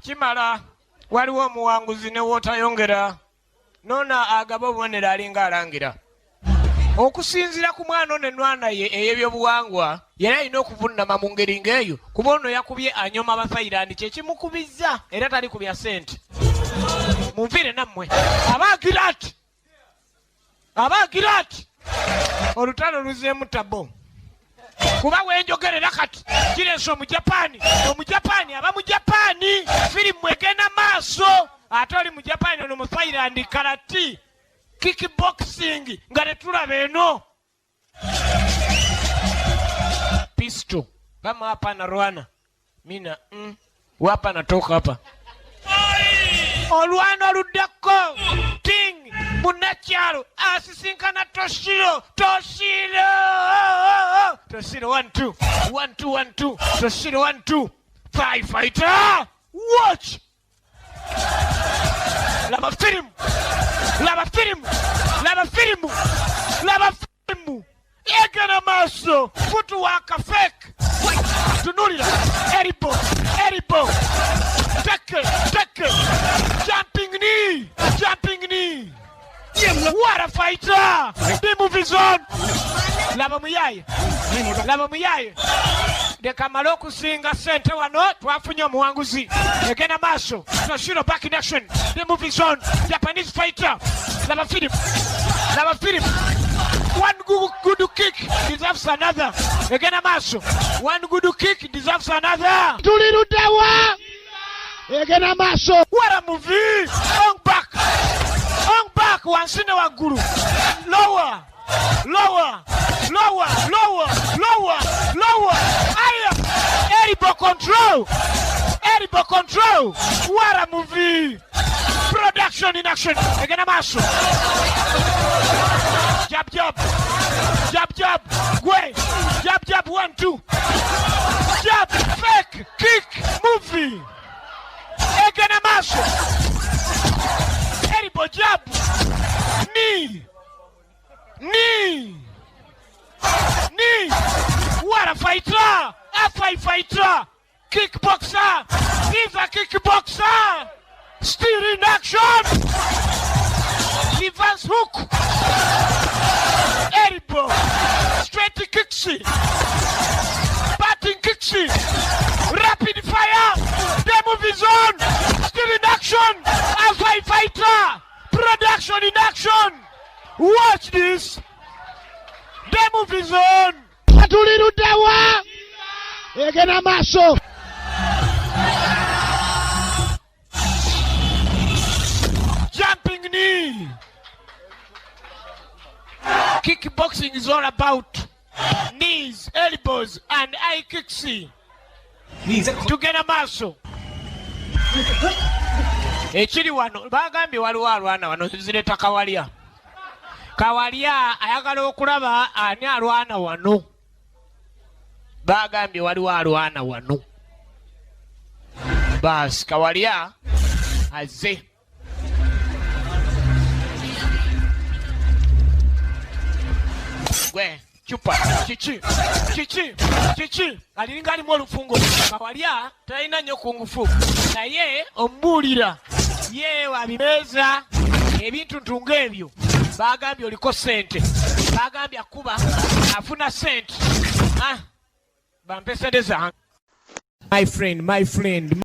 Kimala waliwo omuwanguzi ne wootayongera nona agaba obubonero alinga alangira okusinziira ku mwana ono ennwana ye ey'ebyobuwangwa yali alina okuvunnama mu ngeri ng'eyo kuba ono yakubye anyoma abafayirandi kyekimukubizza era tali kubya sente munviire nammwe abaagira ati olutalo luzeemu tabo kuba wenjogerera kati kireese omujapani aba mujapani firimu egenda maaso ate oli mujapani ono mufayirandi karati kickboxing nga tetulaba eno pisto kama hapa na Rwana mina wapa natoka hapa olwana oluddako ting munakyalo asisinkana Toshiro 1-2 Toshiro 1-2 firefighter watch laba firimu egana maaso futuwaka fake tunulira elbow take jumping knee what a fighter the movies on laba muyaye dekamala okusinga sente wano twafunye omuwanguzi egenda maaso Toshiro back in action the movies on Japanese fighter laba film one good kick deserves another egenda maaso one good kick deserves another tulirudawa egenda maaso what a movie Ongbak wansine waggulu lower aya elbow control what a movie production in action egena maaso jab gwe jab 1-2 jab fake kick movie egena maaso elbow jab knee what a fighter kickboxer he's a kickboxer still in action reverse hook elbow straight kicks batting kicks rapid fire the movies on still in action a fighter production in action watch this the movies on tulirudawa egena maaso jumping knee kickboxing is all about knees elbows and eye kicks tugenda maaso ekiri wano bagambye waliwo alwana wano zireta kawalya ayagala okulaba ani alwana wano bagambye waliwo alwana wano basi kawalya azze gwe chupa chichi aliringa alimu olufungo kawalya talina nnyo ku ngufu naye omubuulira ye wabimeza ebintu ntunga ebyo bagambye oliko sente bagambye akuba afuna sente bampe sente zange my friend